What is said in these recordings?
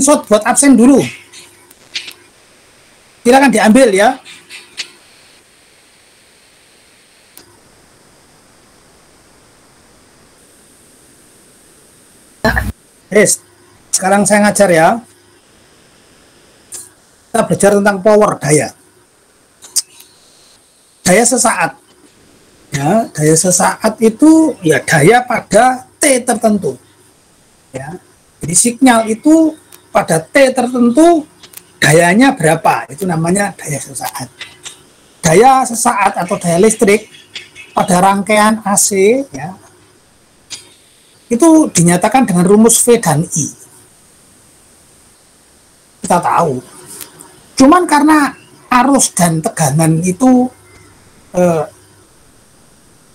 screenshot buat absen dulu. Silakan diambil ya. Yes, sekarang saya ngajar ya. Kita belajar tentang power, daya. Daya sesaat. Ya, daya sesaat itu ya daya pada T tertentu. Ya. Jadi sinyal itu pada T tertentu dayanya berapa? Itu namanya daya sesaat. Daya sesaat atau daya listrik pada rangkaian AC ya, itu dinyatakan dengan rumus V dan I. Kita tahu. Cuman karena arus dan tegangan itu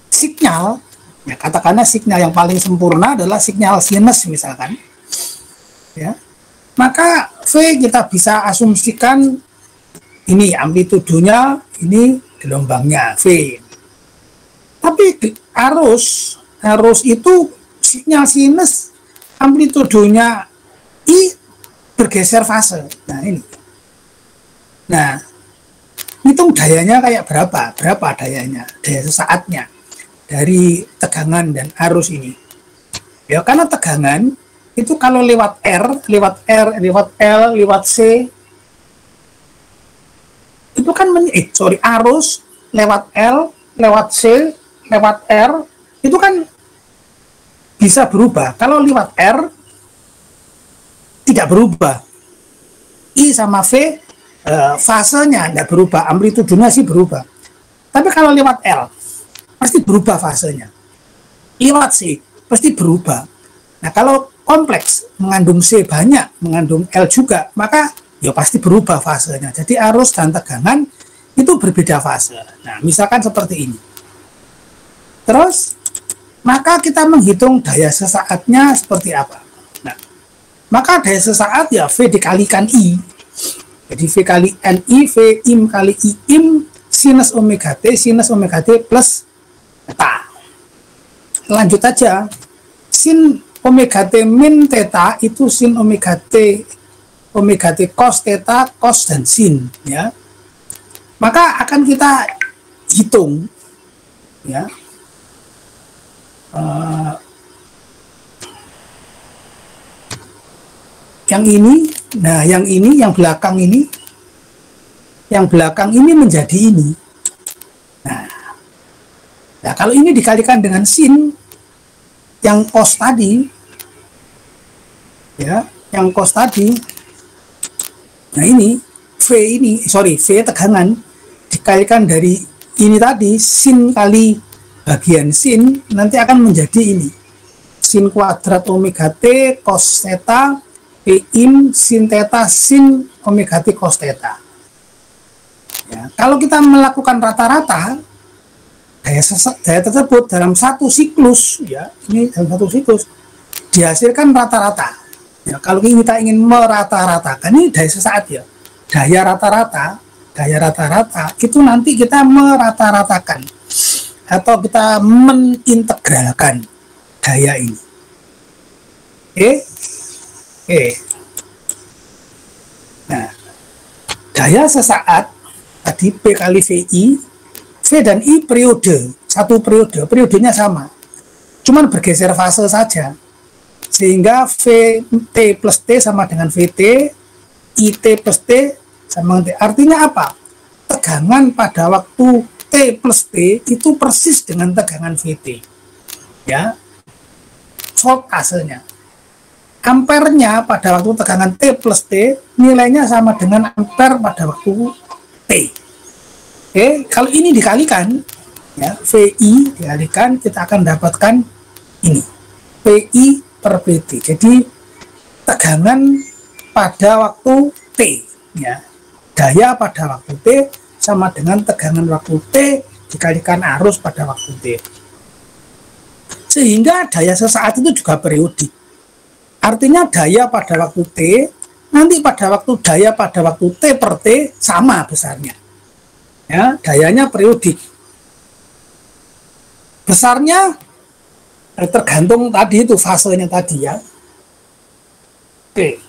sinyal, ya katakanlah sinyal yang paling sempurna adalah sinyal sinus misalkan, ya, maka V kita bisa asumsikan ini amplitudonya, ini gelombangnya V. Tapi arus itu sinyal sinus amplitudonya I bergeser fase. Nah ini. Nah, hitung dayanya kayak berapa dayanya, daya sesaatnya dari tegangan dan arus ini. Ya, karena tegangan itu kalau lewat R, lewat L, lewat C, itu kan arus lewat L, lewat C, lewat R, itu kan bisa berubah. Kalau lewat R tidak berubah. I sama V fasenya tidak berubah, amplitudenya sih berubah. Tapi kalau lewat L pasti berubah fasenya. Lewat C pasti berubah. Nah, kalau kompleks mengandung C banyak, mengandung L juga, maka ya pasti berubah fasenya. Jadi arus dan tegangan itu berbeda fase. Nah, misalkan seperti ini. Terus, maka kita menghitung daya sesaatnya seperti apa. Nah, maka daya sesaat ya V dikalikan I. Jadi V kali NI, V im kali I im, sinus omega T plus theta. Lanjut aja. Sin omega T min theta itu sin omega T cos theta, cos dan sin. Ya. Maka akan kita hitung. Ya. Yang ini, nah yang belakang ini menjadi ini. Nah, kalau ini dikalikan dengan sin yang cos tadi, ya, yang cos tadi, nah ini V tegangan dikalikan dari ini tadi sin kali bagian sin, nanti akan menjadi ini sin kuadrat omega T cos theta P im sin theta sin omega T cos theta. Ya, kalau kita melakukan rata-rata daya tersebut dalam satu siklus, ya, ini dalam satu siklus dihasilkan rata-rata. Ya, kalau kita ingin merata-ratakan, ini daya sesaat ya, daya rata-rata itu nanti kita merata-ratakan atau kita menintegralkan daya ini. Nah, daya sesaat tadi P kali VI, V dan I periode, satu periodenya sama, cuman bergeser fase saja, sehingga VT plus T sama dengan VT, IT plus T sama dengan T. Artinya apa? Tegangan pada waktu T plus T itu persis dengan tegangan VT, ya, voltasenya. Ampernya pada waktu tegangan T plus T nilainya sama dengan ampere pada waktu T. Kalau ini dikalikan, ya, VI dikalikan, kita akan dapatkan ini, PI per PT. Jadi tegangan pada waktu T, ya, daya pada waktu T sama dengan tegangan waktu T dikalikan arus pada waktu T. Sehingga daya sesaat itu juga periodik. Artinya daya pada waktu T, nanti pada waktu daya pada waktu T per T sama besarnya. Ya, dayanya periodik. Besarnya tergantung tadi itu fasenya tadi ya. Oke.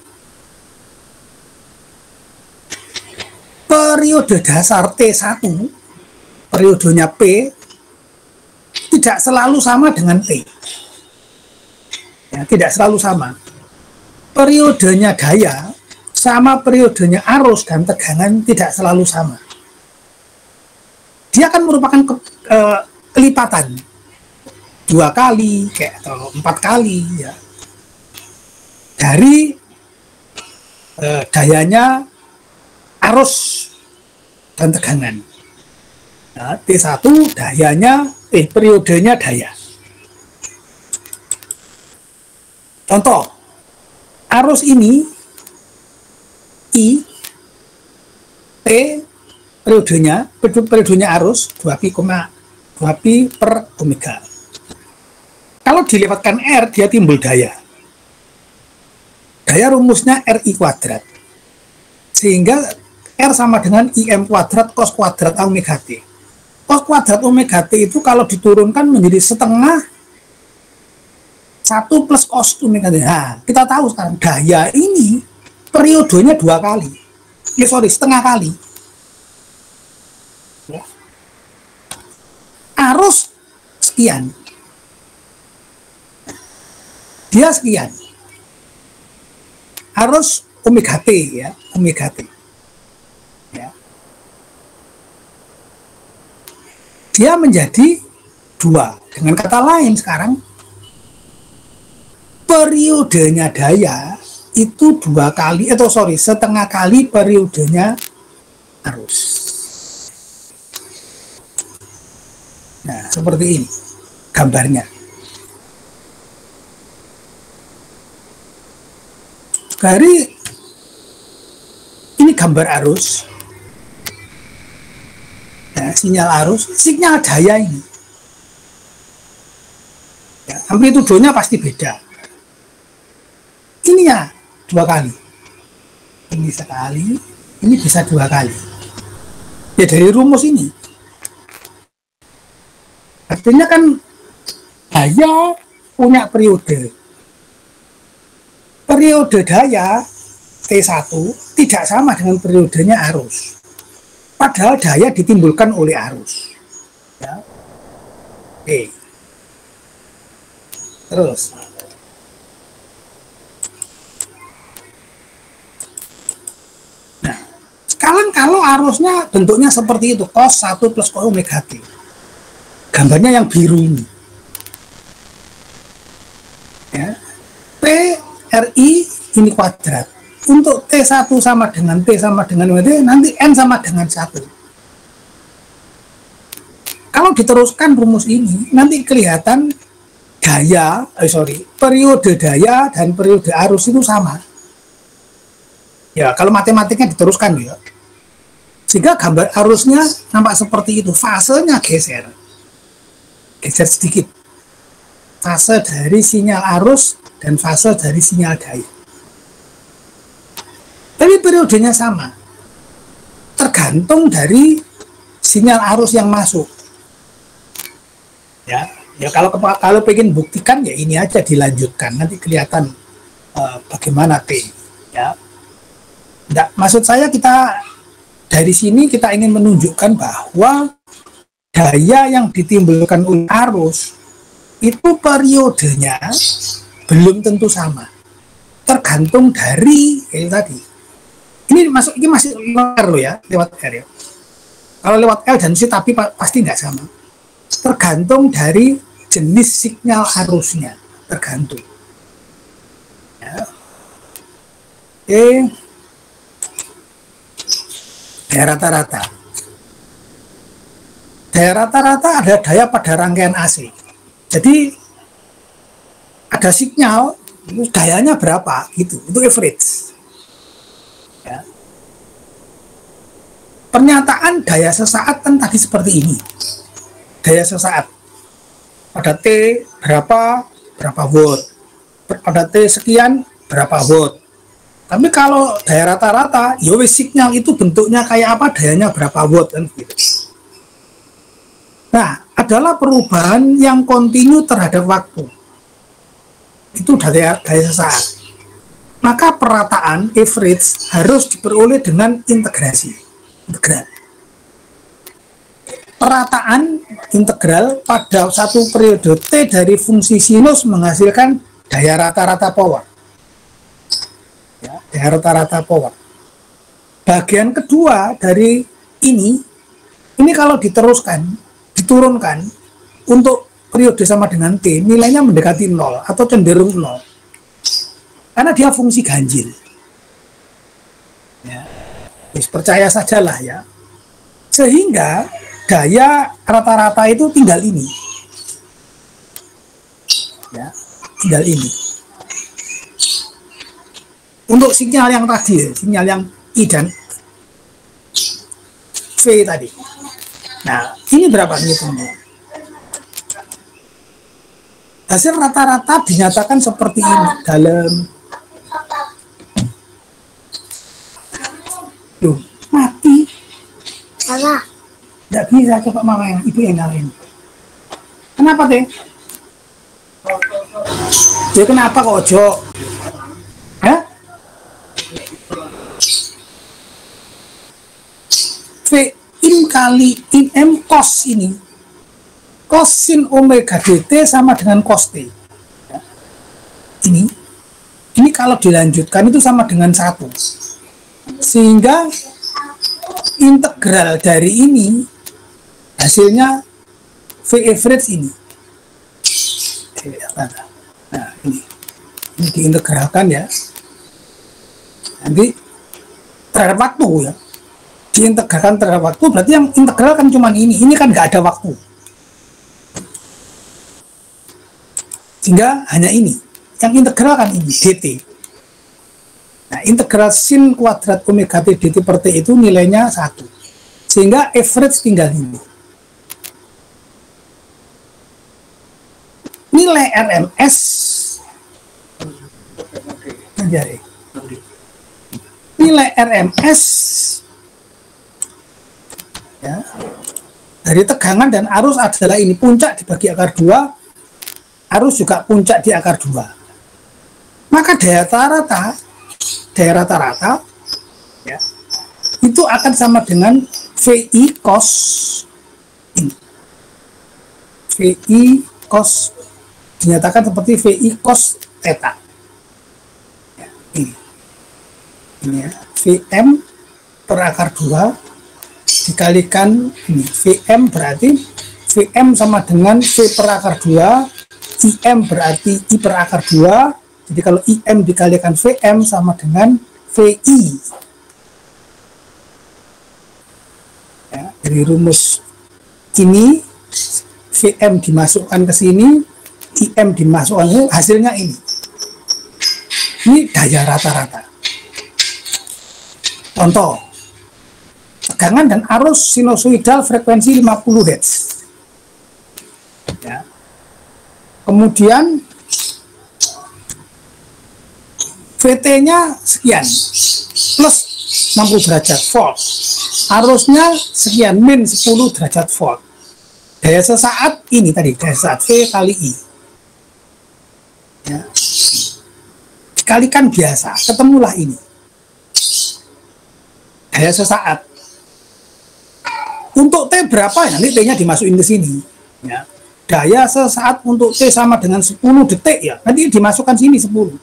periode dasar T1, periodenya P, tidak selalu sama dengan T. Ya, tidak selalu sama. Periodenya daya sama periodenya arus dan tegangan tidak selalu sama. Dia akan merupakan kelipatan 2 kali kayak atau 4 kali ya dari dayanya arus dan tegangan. Nah, T1 dayanya periodenya daya. Contoh, arus ini I, T periodenya arus 2pi per omega. Kalau dilewatkan R, dia timbul daya. Daya rumusnya RI kuadrat. Sehingga R sama dengan IM kuadrat cos kuadrat omega T. Cos kuadrat omega T itu kalau diturunkan menjadi setengah 1 plus cos omega T. Nah, kita tahu sekarang daya ini periodenya 2 kali. Setengah kali. Ya. Arus sekian. Dia sekian. Arus omega T ya, omega T. Ya. Dia menjadi 2. Dengan kata lain sekarang periodenya daya itu 2 kali setengah kali periodenya arus. Nah, seperti ini gambarnya. Dari ini gambar arus, ya, sinyal arus, sinyal daya ini. Ya, amplitudonya pasti beda. Ini ya 2 kali, ini sekali, ini bisa 2 kali. Ya dari rumus ini, artinya kan daya punya periode. Periode daya T1 tidak sama dengan periodenya arus. Padahal daya ditimbulkan oleh arus. Ya. Oke. Terus. Nah, sekarang kalau arusnya bentuknya seperti itu, cos 1 plus cos omega T. Gambarnya yang biru ini. Ya. P RI ini kuadrat. Untuk T1 sama dengan T sama dengan WD, nanti N sama dengan 1. Kalau diteruskan rumus ini, nanti kelihatan periode daya dan periode arus itu sama. Ya, kalau matematiknya diteruskan ya. Sehingga gambar arusnya nampak seperti itu, fasenya geser. Geser sedikit. Fase dari sinyal arus dan fase dari sinyal daya. Tapi periodenya sama. Tergantung dari sinyal arus yang masuk. Ya kalau pengen buktikan ya ini aja dilanjutkan. Nanti kelihatan bagaimana T. Ya. Nggak, maksud saya kita dari sini kita ingin menunjukkan bahwa daya yang ditimbulkan oleh arus itu periodenya belum tentu sama, tergantung dari tadi. Ini masih lewat R ya, lewat R ya. Kalau lewat L dan C tapi pasti nggak sama. Tergantung dari jenis sinyal arusnya, tergantung. Ya. Oke. Daya rata-rata. Daya rata-rata ada daya pada rangkaian AC. Jadi ada sinyal, dayanya berapa gitu, itu average. Ya. Pernyataan daya sesaat kan tadi seperti ini. Daya sesaat pada T berapa watt, pada T sekian berapa watt. Tapi kalau daya rata-rata, ya sinyal itu bentuknya kayak apa, dayanya berapa watt kan gitu. Nah, adalah perubahan yang kontinu terhadap waktu. Itu daya sesaat. Maka perataan average harus diperoleh dengan integrasi. integral. Perataan integral pada satu periode T dari fungsi sinus menghasilkan daya rata-rata power. Ya, daya rata-rata power. Bagian kedua dari ini kalau diteruskan, diturunkan untuk periode sama dengan T, nilainya mendekati 0 atau cenderung 0. Karena dia fungsi ganjil. Ya, percaya sajalah ya. Sehingga daya rata-rata itu tinggal ini. Ya, tinggal ini. Untuk sinyal yang tadi, sinyal yang I dan V tadi. Nah, ini berapa ngitungnya? Hasil rata-rata dinyatakan seperti ini dalam. Duh, mati. Salah. Tidak bisa, coba mama yang ibu yang nyalain. Kenapa deh? Ya kenapa kok ojo? Hah? V in kali in M cos ini, cos sin omega dt sama dengan cos T. Ya. Ini kalau dilanjutkan itu sama dengan 1. Sehingga integral dari ini hasilnya V average ini. Nah, ini diintegralkan ya. Nanti terhadap waktu ya. Diintegralkan terhadap waktu, berarti yang integral kan cuma ini kan nggak ada waktu. Sehingga hanya ini. Yang integral kan ini, dt. Nah, integral sin kuadrat omega t dt per t itu nilainya 1. Sehingga average tinggal ini. Nilai RMS nilai RMS ya, dari tegangan dan arus adalah ini, puncak dibagi akar 2, arus juga puncak di akar 2. Maka daya rata-rata ya, itu akan sama dengan VI cos ini. VI cos dinyatakan seperti VI cos theta. Ya, ini ya, Vm per akar 2 dikalikan ini, Vm berarti Vm sama dengan V per akar 2, Im berarti I per akar 2. Jadi kalau Im dikalikan Vm sama dengan VI. Ya, dari rumus ini Vm dimasukkan ke sini, Im dimasukkan, hasilnya ini. Ini daya rata-rata. Contoh, tegangan dan arus sinusoidal frekuensi 50 Hz. Ya. Kemudian VT-nya sekian, plus 60 derajat volt. Arusnya sekian, min 10 derajat volt. Daya sesaat ini tadi, daya sesaat V kali I. Ya. Dikalikan biasa, ketemulah ini. Daya sesaat. Untuk T berapa? Nanti T-nya dimasukin ke sini. Ya. Daya sesaat untuk T sama dengan 10 detik ya. Nanti dimasukkan sini 10.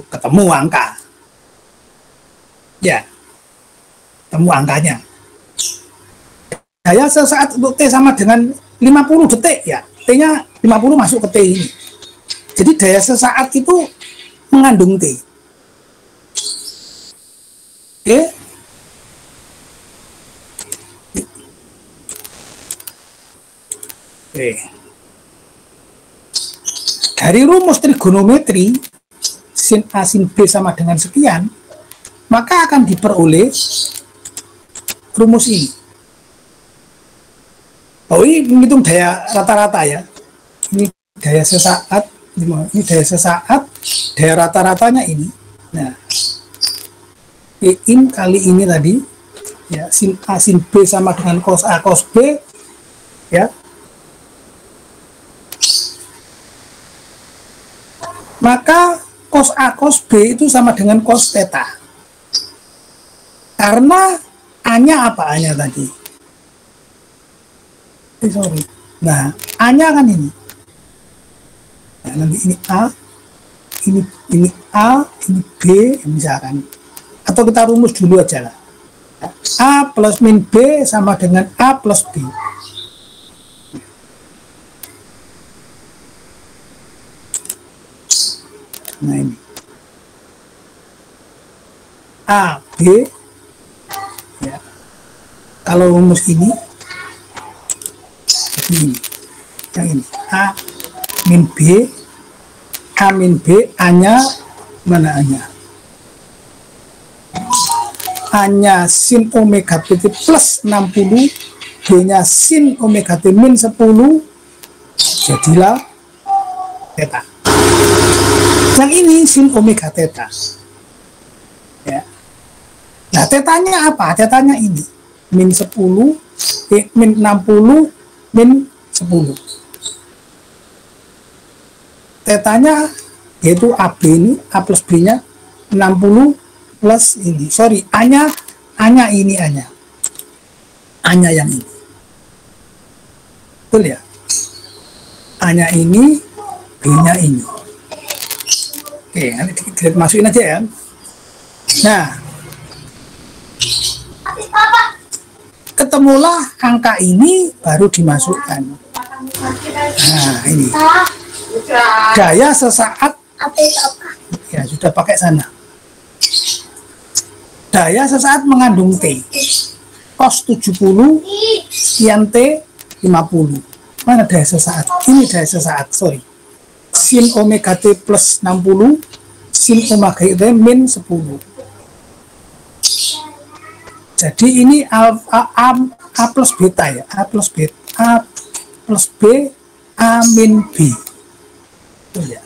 Ketemu angka. Ya. Ketemu angkanya. Daya sesaat untuk T sama dengan 50 detik ya. T-nya 50 masuk ke T ini. Jadi daya sesaat itu mengandung T. Oke. Oke. Dari rumus trigonometri sin A sin B sama dengan sekian, maka akan diperoleh rumus ini. Oh, ini menghitung daya rata-rata ya. Ini daya sesaat, ini daya sesaat, daya rata-ratanya ini. Nah, in kali ini tadi, ya, sin A sin B sama dengan cos A cos B, ya. Maka cos A cos B itu sama dengan cos theta. Karena A-nya apa A-nya tadi? Sorry. Nah, A-nya kan ini. Nah, nanti ini A, ini A, ini B, misalkan. Atau kita rumus dulu aja lah. A plus min B sama dengan A plus B. Nah ini A, B ya. Kalau rumus ini yang ini A min B, A min B, A-nya mana A-nya? A-nya sin omega t plus 60, B-nya sin omega t min 10, jadilah theta. Yang ini sin omega theta. Ya. Nah, tetanya apa? Tetanya ini min 10, min 60, min 10. Tetanya yaitu AB ini, A plus B-nya 60 plus ini. Sorry, A-nya ini A-nya. A-nya yang ini. Betul ya? A-nya ini, B-nya ini. Oke, nanti kita masukin aja ya. Nah, ketemulah angka ini baru dimasukkan. Nah, ini daya sesaat. Ya, sudah pakai sana. Daya sesaat mengandung T. Cos 70, sekian T 50. Mana daya sesaat? Ini daya sesaat, sorry. Sin omega T plus 60, sin omega T min 10. Jadi ini A plus beta ya, A plus B, A min B. Oh, ya.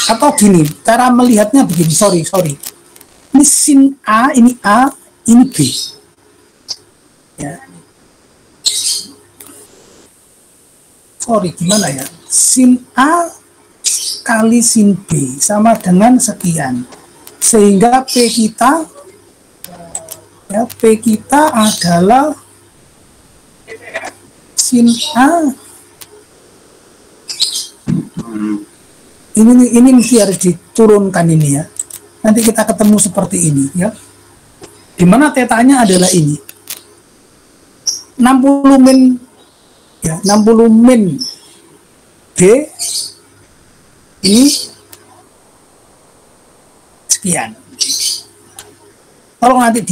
Atau gini, cara melihatnya begini, sorry. Ini sin A, ini B. Ya. Sorry, gimana ya? Sin A kali sin B sama dengan sekian. Sehingga P kita adalah sin A. Ini mesti harus diturunkan ini ya. Nanti kita ketemu seperti ini ya. Dimana tetanya adalah ini. 60 min ya, 60 min B ini sekian. Tolong nanti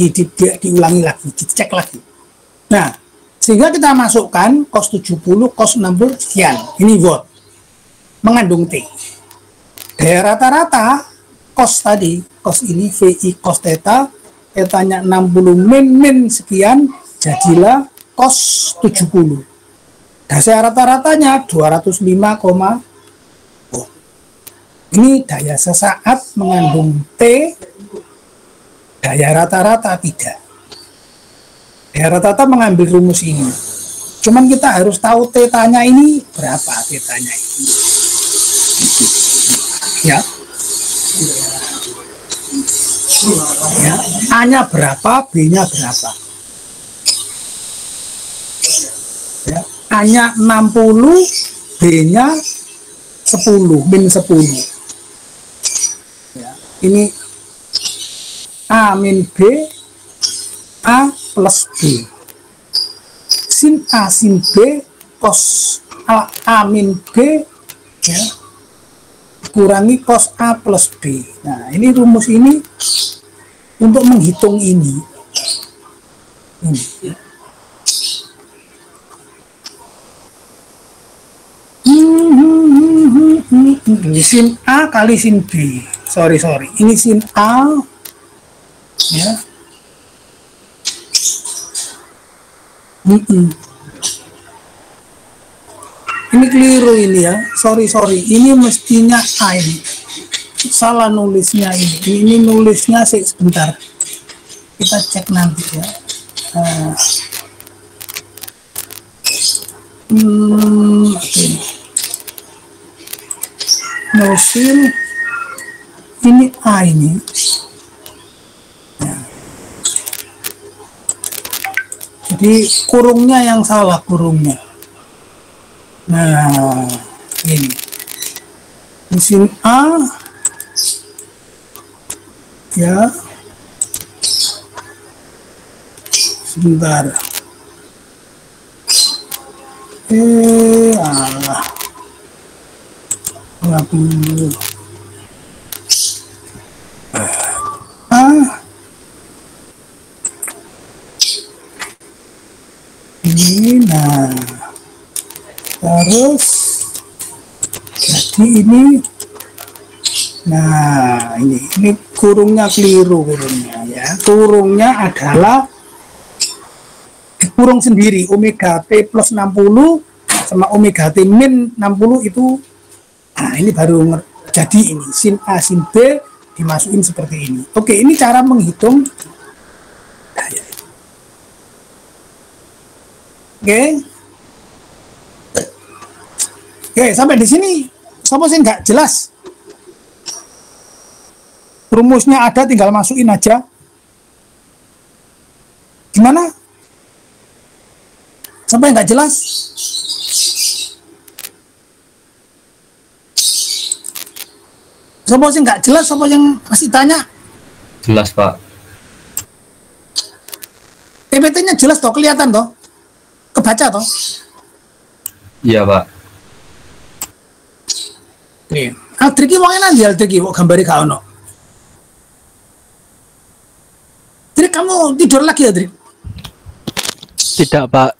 diulangi lagi, dicek lagi. Nah, sehingga kita masukkan cos 70, cos 60 sekian. Ini watt. Mengandung T. Daya rata-rata cos tadi, cos ini VI cos theta, tetanya 60 min sekian, jadilah cos 70. Daya rata-ratanya 205, ini daya sesaat mengandung T, daya rata-rata tidak. Daya rata-rata mengambil rumus ini. Cuman kita harus tahu tetanya ini berapa tetanya ini. Ya. Ya, A-nya berapa, B-nya berapa. Ya. A-nya 60, B-nya 10, min 10. Ya. Ini A min B, A plus B. Sin A sin B, cos A min B, ya, kurangi cos A plus B. Nah, ini rumus ini untuk menghitung ini. Ya. Ini sin A kali sin B. Sorry. Ini sin A. Ya. Ini keliru ini ya. Sorry. Ini mestinya A ini. Salah nulisnya ini. Ini nulisnya sebentar. Kita cek nanti ya. Oke. Sin Ini A ini. Nah. Jadi kurungnya yang salah, kurungnya. Nah, ini. Di sini A. Ya. Sebentar. Allah. 50. Ini, nah, terus jadi ini, nah ini kurungnya keliru, kurungnya ya, kurungnya adalah kurung sendiri, omega T plus 60 sama omega T min 60 itu. Nah ini baru jadi ini sin A sin B dimasukin seperti ini. Oke, ini cara menghitung daya. Oke, sampai di sini siapa sih nggak jelas? Rumusnya ada, tinggal masukin aja. Gimana? Sampai nggak jelas? Siapa sih nggak jelas? Siapa yang masih tanya? Jelas, Pak. PPT-nya jelas toh, kelihatan toh? Kebaca toh? Iya, Pak. Nih, Aldriki mau nanti Aldriki kok gambari kau no. Drik, kamu tidur lagi ya, Drik? Tidak, Pak.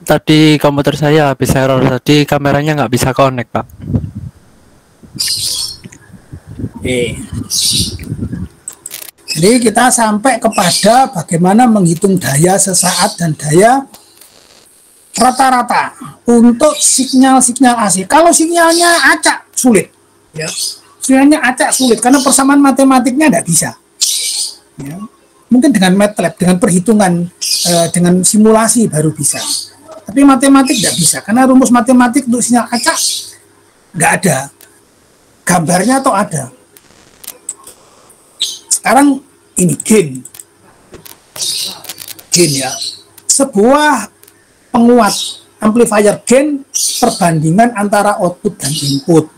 Tadi komputer saya habis error, tadi kameranya nggak bisa connect, Pak. Jadi kita sampai kepada bagaimana menghitung daya sesaat dan daya rata-rata untuk sinyal-sinyal AC. Kalau sinyalnya acak sulit, ya. Sinyalnya acak sulit karena persamaan matematiknya tidak bisa. Ya. Mungkin dengan MATLAB, dengan perhitungan, dengan simulasi baru bisa. Tapi matematik tidak bisa karena rumus matematik untuk sinyal acak nggak ada. Gambarnya atau ada. Sekarang ini gain ya, sebuah penguat amplifier gain perbandingan antara output dan input.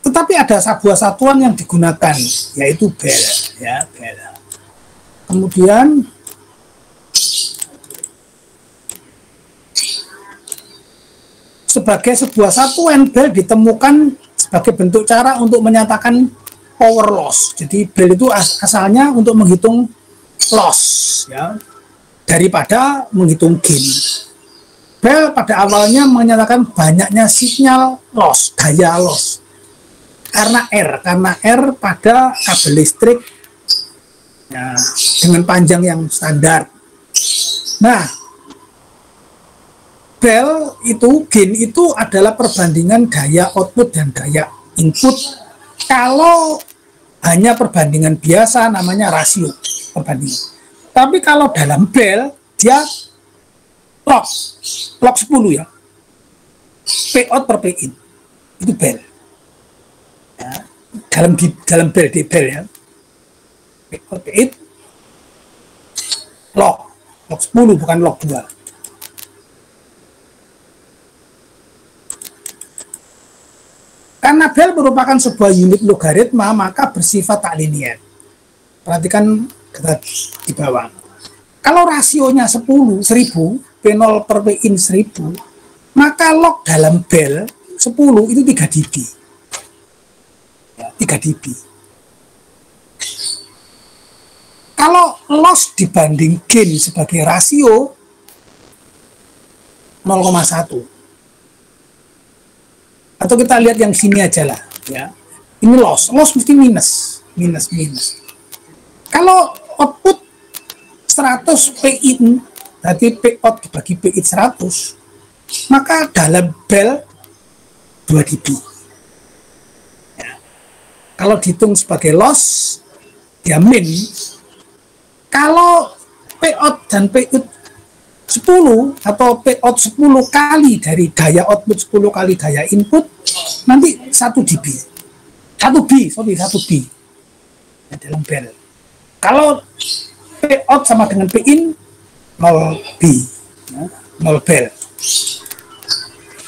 Tetapi ada sebuah satuan yang digunakan, yaitu bel ya, bel. Kemudian sebagai sebuah satuan bel ditemukan sebagai bentuk cara untuk menyatakan power loss. Jadi bel itu asalnya untuk menghitung loss ya, daripada menghitung gain. Bel pada awalnya menyatakan banyaknya sinyal loss, daya loss. Karena R pada kabel listrik ya, dengan panjang yang standar. Nah, bel itu, gain itu adalah perbandingan daya output dan daya input. Kalau hanya perbandingan biasa namanya rasio perbandingan. Tapi kalau dalam bel dia log 10 ya. P out per P in. Itu bel. Ya, dalam bel di bel ya. P out P in log 10 bukan log 2. Karena bel merupakan sebuah unit logaritma, maka bersifat tak linier. Perhatikan di bawah. Kalau rasionya 1000, P0 per P in 1000, maka log dalam bel 10 itu 3 dB. Ya, 3 dB. Kalau loss dibanding gain sebagai rasio 0,1. Atau kita lihat yang sini aja lah ya. Ini loss mesti minus. Kalau output 100 P in, berarti P out dibagi P in 100, maka dalam bel 2 dB ya. Kalau dihitung sebagai loss dia min. Kalau P out dan P in 10 atau P out 10 kali dari daya output 10 kali daya input, nanti 1 dB. 1 B dalam bel. Kalau P out sama dengan P in 0 B, 0 bel.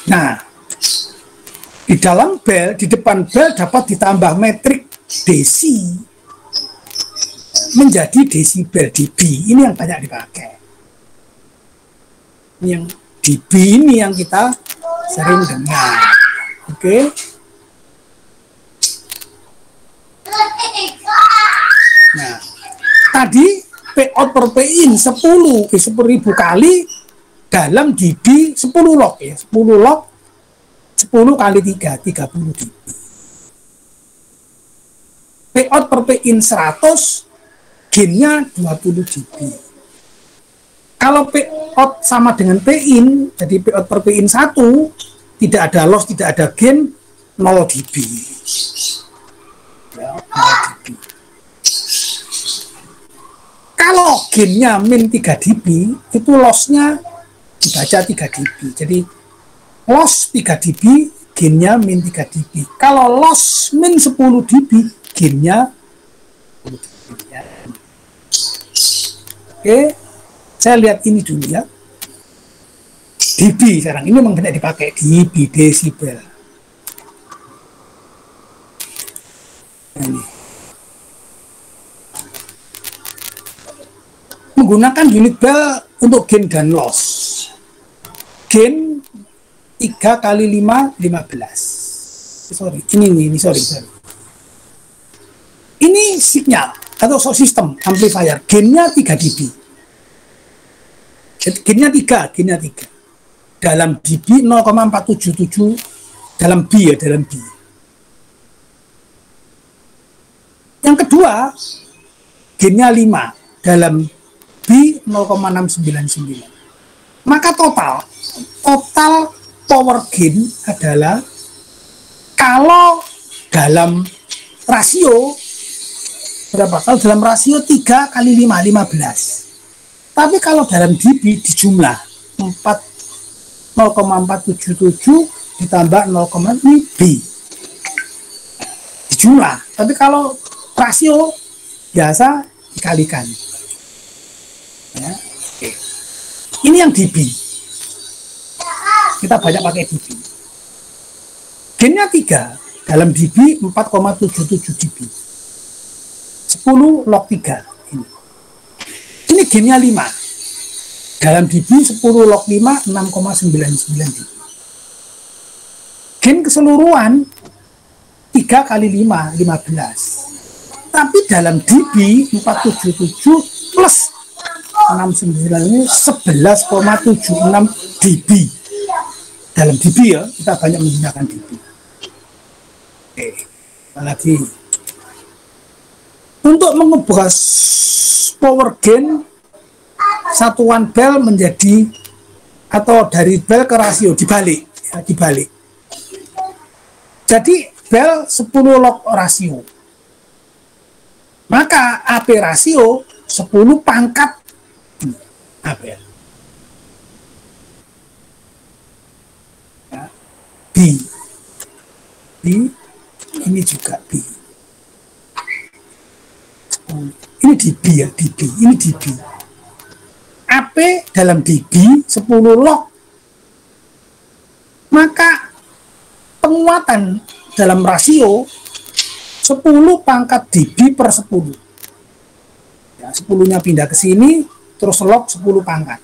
Nah, di dalam bel, di depan bel dapat ditambah metrik desi menjadi desibel dB. Ini yang banyak dipakai. Ini yang dB ini yang kita sering dengar. Oke. Nah, tadi P out per P in 10.000 kali dalam dB 10 log ya. 10 log 10 kali 3, 30 dB. P out per P in 100, gainnya 20 dB. Kalau P out sama dengan P in, jadi P out per P in 1, tidak ada loss, tidak ada gain, 0 dB. Ya, 0 dB. Kalau gainnya min 3 dB, itu lossnya dibaca 3 dB. Jadi loss 3 dB, gainnya min 3 dB. Kalau loss min 10 dB, gainnya 10 dB. Ya. Oke, saya lihat ini dulu ya. dB sekarang ini memang banyak dipakai, dB, desibel. Ini. Menggunakan unit bel untuk gain dan loss. Gain 3 kali 5, 15. Sorry. Ini signal atau sistem amplifier. Gainnya 3 dB. Gainnya 3. Dalam dB 0,477 dalam B ya, dalam B. Yang kedua, gainnya 5 dalam B 0,699. Maka total power gain adalah kalau dalam rasio berapa? Kalau dalam rasio 3 kali 5, 15. Tapi kalau dalam dB dijumlah 0,477 ditambah 0, ini B. Dijumlah. Tapi kalau rasio biasa dikalikan. Ya, oke. Ini yang dB. Kita banyak pakai dB. Gainnya 3 dalam dB 4,77 dB. 10 log 3. Ini gainnya 5. Dalam dB 10 log 5 6,99 dB. Gain keseluruhan 3 kali 5 15. Tapi dalam dB 477 plus 69 ini 11,76 dB. Dalam dB ya, kita banyak menggunakan dB. Oke, apalagi untuk mengubah power gain satuan bel menjadi atau dari bel ke rasio dibalik ya, dibalik. Jadi bel 10 log rasio. Maka AP rasio 10 pangkat AB. Ya. B. Ini juga B. Ini dB ya, dB. Ini dB. AP dalam dB 10 log. Maka penguatan dalam rasio 10 pangkat dB per 10. Ya, 10-nya pindah ke sini, terus log 10 pangkat.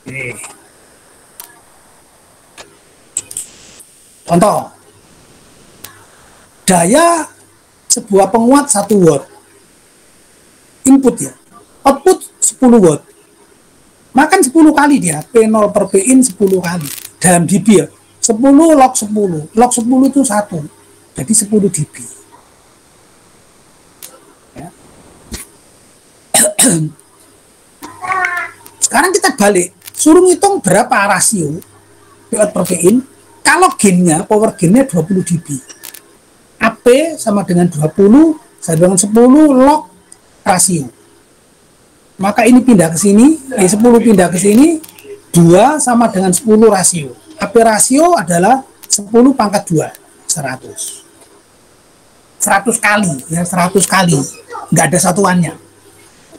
Oke. Contoh. Daya sebuah penguat 1 watt. Input ya. Output 10 watt. Makan 10 kali dia. P0 per P in 10 kali. Dalam dB ya. 10 log 10. Log 10 itu 1. Jadi 10 dB. Ya. Sekarang kita balik. Suruh ngitung berapa rasio P out per P in. Kalau gainnya, power gainnya 20 dB. AP sama dengan 20 sama dengan 10 log rasio. Maka ini pindah ke sini, 10 pindah ke sini, 2 sama dengan 10 rasio. AP rasio adalah 10 pangkat 2, 100. 100 kali ya, 100 kali, nggak ada satuannya.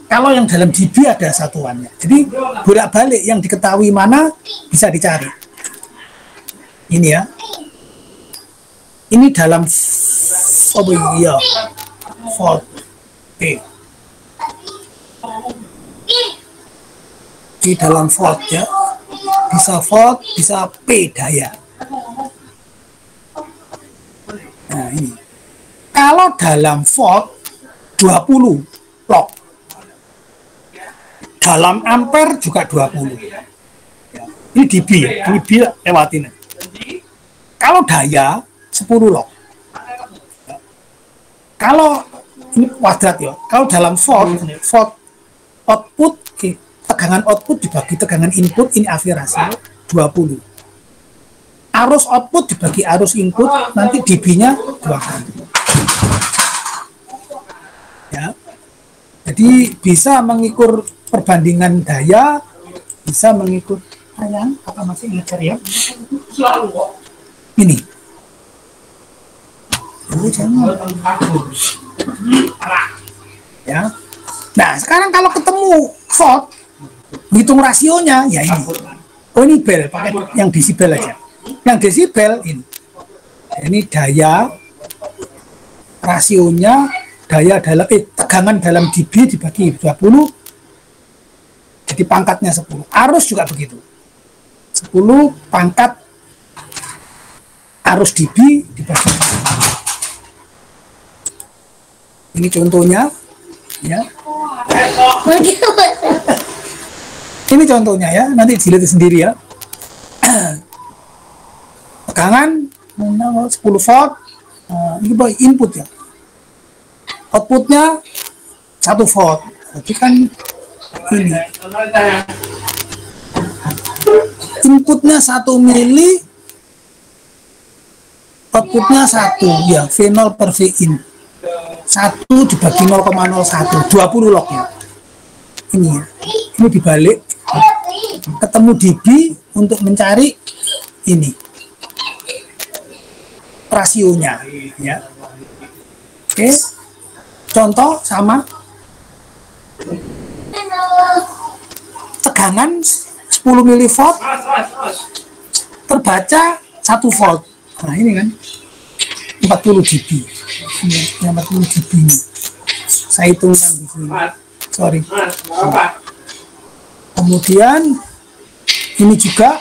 Kalau yang dalam dB ada satuannya. Jadi bolak-balik yang diketahui mana bisa dicari. Ini ya. Ini dalam volt P. Di dalam volt ya. Bisa volt, bisa P daya. Nah, ini. Kalau dalam volt 20 log. Dalam ampere juga 20. Ini dB ya. Ini dB lewatin. Kalau daya 10 log. Kalau ini kuadrat ya. Kalau dalam volt, volt output, tegangan output dibagi tegangan input, ini aspirasi 20. Arus output dibagi arus input, nanti dB-nya 2 kali. Ya. Jadi bisa mengukur perbandingan daya, bisa mengukur sayang, apa masih ngejar ya? Ini. Ya. Nah, sekarang kalau ketemu volt, hitung rasionya, ya ini. Oh, ini bel, pakai yang desibel aja. Yang desibel ini. Ini daya, rasionya, daya dalam, tegangan dalam dB dibagi 20, jadi pangkatnya 10. Arus juga begitu. 10 pangkat arus dB dibagi 10. Ini contohnya, ya. Ini contohnya ya, nanti dilihat sendiri ya. Tegangan 10 volt, ini input ya. Outputnya 1 volt. Jadi kan ini. Inputnya 1 mili, outputnya 1 ya, V0 per Vin. 1 dibagi 0,01, 20 log ya. Ini ya. Ini dibalik, ketemu dB untuk mencari ini rasionya ya. Oke, contoh sama tegangan 10 milivolt terbaca 1 volt. Nah ini kan 40 dB. Ini 40 dB ini. Saya hitungkan di sini. Sorry. Kemudian ini juga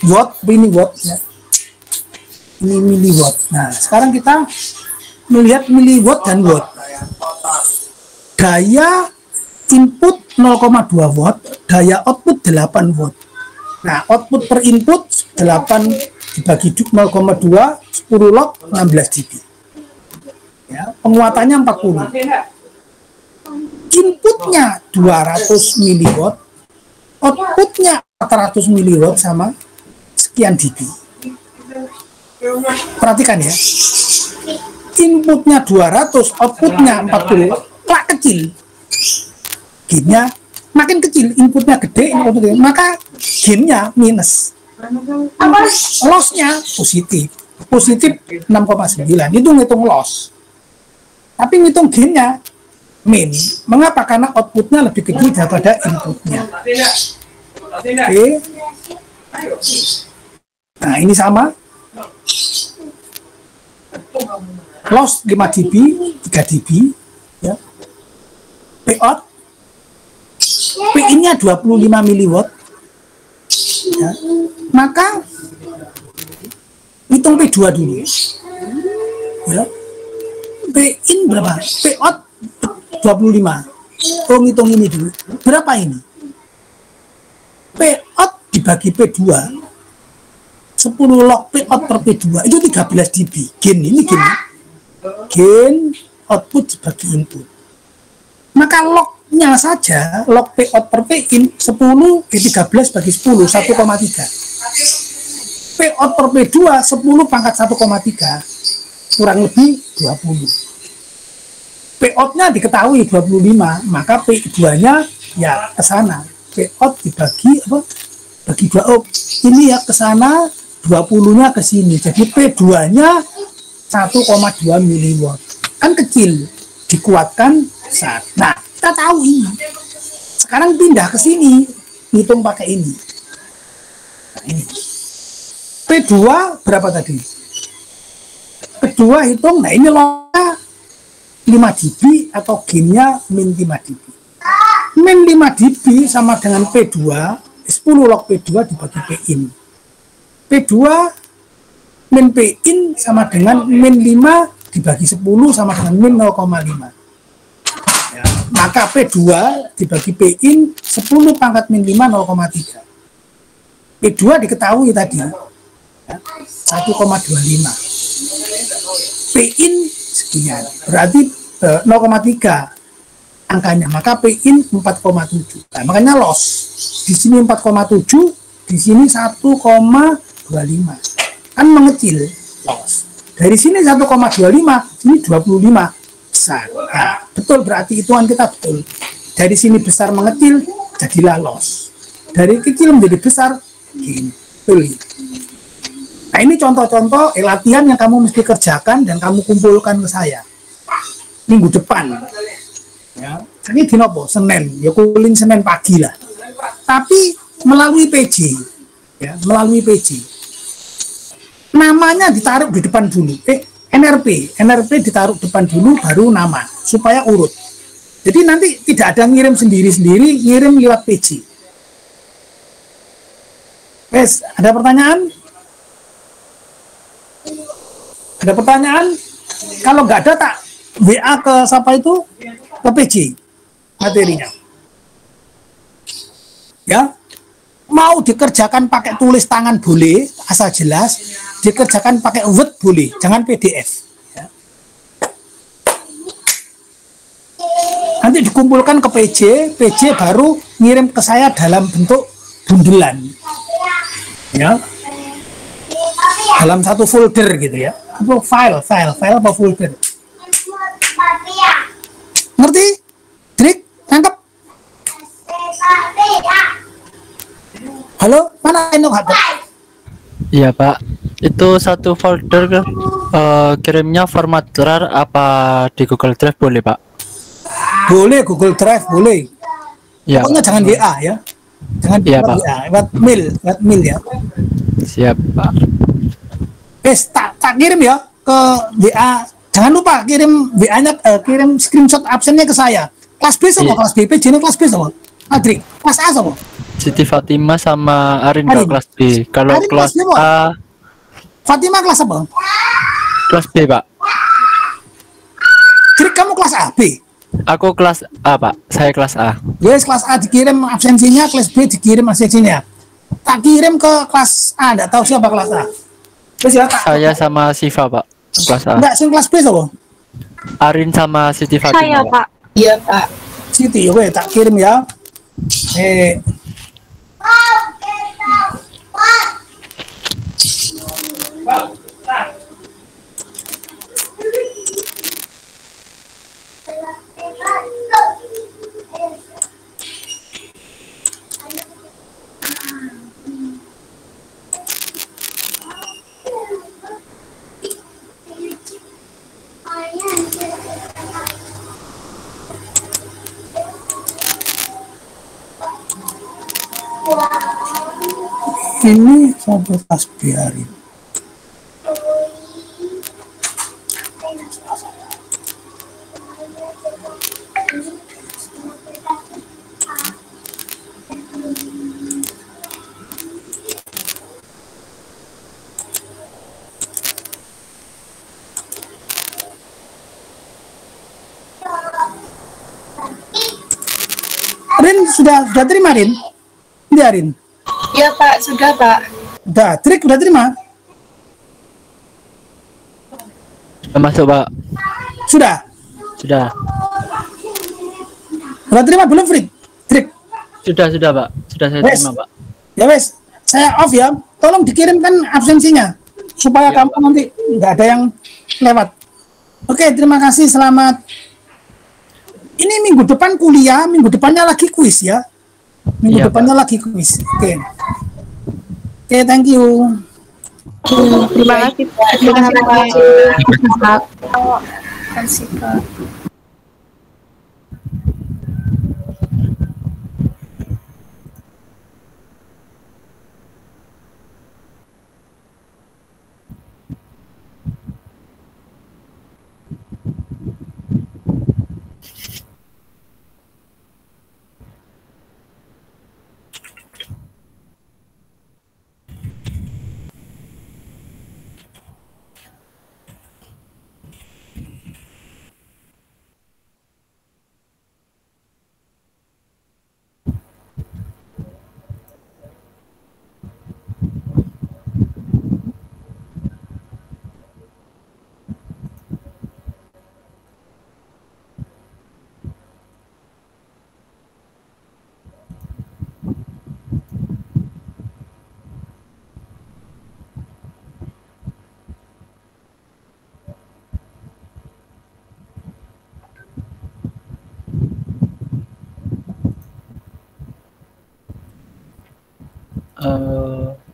watt, ini watt ya. Ini miliwatt. Nah, sekarang kita melihat miliwatt dan watt. Daya input 0,2 watt, daya output 8 watt. Nah, output per input 8 dibagi 0,2, 10 log 16 dB. Ya, penguatannya 40. Inputnya 200 miliwatt, outputnya 400 miliwatt sama sekian dB. Perhatikan ya, inputnya 200, outputnya 40, tak kecil. Gainnya makin kecil, inputnya gede, maka gainnya minus. Lossnya positif, positif 6,9. Itu ngitung loss. Tapi ngitung gainnya min. Mengapa? Karena outputnya lebih kecil daripada inputnya. Oke. Nah ini sama. Loss 5 dB, 3 dB, ya. Pout, P-nya 25 miliwatt, ya. Maka hitung P2 dulu, ya. P-in berapa? Pout 25. Oh, ngitung ini dulu. Berapa ini? Pout dibagi P2. 10 log Pout per P2 itu 13 dB. Gain ini gain. Gain output dibagi input. Maka lognya saja, log Pout per Pin 10 13 bagi 10 1,3. Pout per P2 10 pangkat 1,3 kurang lebih 20. Pout-nya diketahui 25, maka P2-nya ya ke sana. Pout dibagi apa? Bagi 2. Oh, ini ya ke sana, 20-nya ke sini. Jadi P2-nya 1,2 miliwatt. kan kecil, dikuatkan besar. Nah, kita tahu ini. Sekarang pindah ke sini, hitung pakai ini. Nah, ini. P2 berapa tadi? P2 hitung, nah ini lognya 5 dB atau gainnya min 5 dB. Min 5 dB sama dengan P2, 10 log P2 dibagi P-in. P2 min P-in sama dengan min 5 dibagi 10 sama dengan min 0,5. Ya, maka P2 dibagi P-in 10 pangkat min 5 0,3. P2 diketahui tadi ya, 1,25. P-in sekian, berarti 0,3 angkanya, maka P-in 4,7. Nah, makanya loss di sini 4,7, di sini 1,25, kan mengecil loss. Dari sini 1,25, sini 25 besar. Nah, betul, berarti hitungan kita betul. Dari sini besar mengecil, jadilah loss. Dari kecil menjadi besar, gini. Betul. Nah, ini contoh-contoh latihan yang kamu mesti kerjakan dan kamu kumpulkan ke saya minggu depan. Ya, ini di nopo Senin, ya kuling Senin pagi lah. Tapi melalui PJ, ya, melalui PJ. Namanya ditaruh di depan dulu. NRP ditaruh depan dulu, baru nama, supaya urut. Jadi nanti tidak ada ngirim sendiri-sendiri, ngirim lewat PJ. Wes, ada pertanyaan? Ada pertanyaan? Kalau nggak ada, tak WA ke siapa itu? Ke PJ materinya. Ya, mau dikerjakan pakai tulis tangan boleh, asal jelas. Dikerjakan pakai Word boleh, jangan PDF. Ya. Nanti dikumpulkan ke PJ baru ngirim ke saya dalam bentuk bundelan. Ya, dalam satu folder gitu ya. Apa file apa folder? Ngerti? Trik? Tangkap? Halo? Mana Enok HP? Iya Pak, itu satu folder kirimnya format RAR apa di Google Drive boleh Pak? Boleh, Google Drive boleh. Ya. Pokoknya jangan WA ya. Jangan ya, Pak. WA, lewat mail ya. Siap Pak. Tak kirim ya ke WA. Jangan lupa kirim WA-nya, kirim screenshot absennya ke saya. Kelas B sama kelas B, PJ kelas B sama. Adrik, kelas A sama. Siti Fatima sama Arin Arin. kelas B. Kalau Arin kelas kelas B, Pak. A, Fatima kelas apa? kelas B Pak. Adrik, kamu kelas A, B? Aku kelas A Pak. Saya kelas A. Yes, kelas A dikirim absensinya, kelas B dikirim absensinya. Tak kirim ke kelas A, enggak tahu siapa kelas A. Terus ya, Saya sama Siva Pak. Kelas A. enggak, sing kelas B sama. Arin sama Siti Fatima. Saya Pak. Iya Pak. Siti, oke, tak kirim ya. Ini fakultas biarin. Rin sudah terima Rin? Biarin. Iya Pak, sudah Pak. Udah, Trik udah terima? Sudah masuk Pak. Sudah. Sudah. Udah terima belum Frik? Trik. Sudah Pak. Sudah saya Wes. terima Pak. Ya wes, saya off ya. Tolong dikirimkan absensinya supaya Ya, kamu nanti nggak ada yang lewat. Oke, terima kasih. Selamat. Ini minggu depan kuliah, minggu depannya lagi kuis ya. Minggu Iya, depannya lagi kuis. Oke. Oke, thank you. Terima kasih Pak. Terima kasih Pak. Kasih Pak.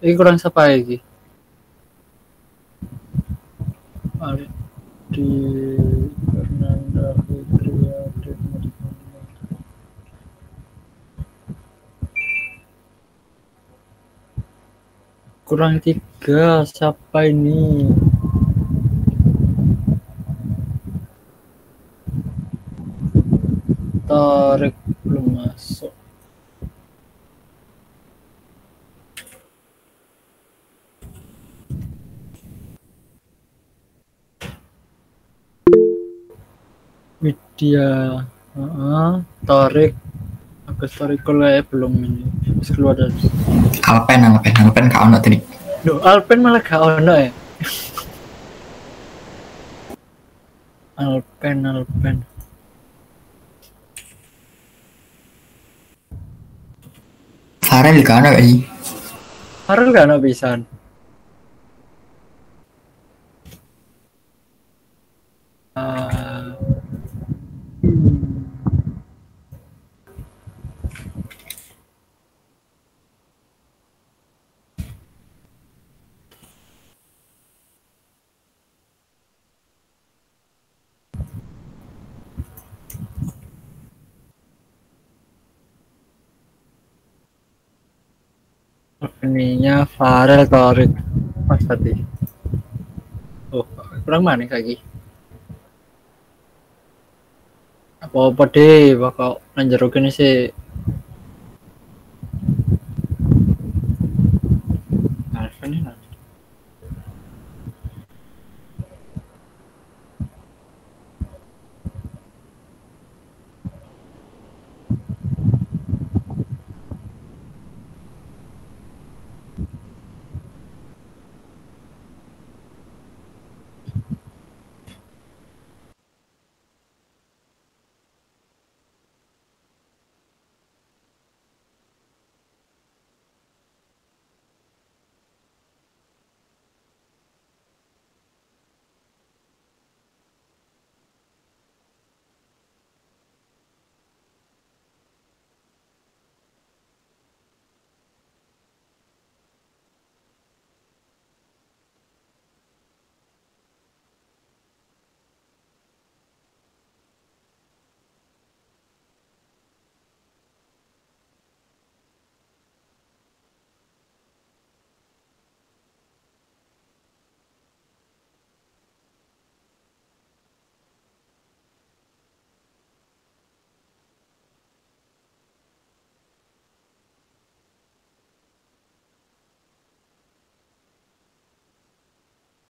Ini kurang siapa lagi? Di Fernanda Putri Adit kurang 3, siapa ini? Tarik belum masuk. Widya, Tarik, Agus Tarik belum ini. Terus keluar dari. Alpen kau ono tadi. Duh, Alpen malah gak ono ya. Alpen. Farel kau ono lagi. Farel gak ono pisan. Ininya Farel Tarik Mas Fatih. Oh, kurang mana lagi? Apa deh bakal lanjut ini sih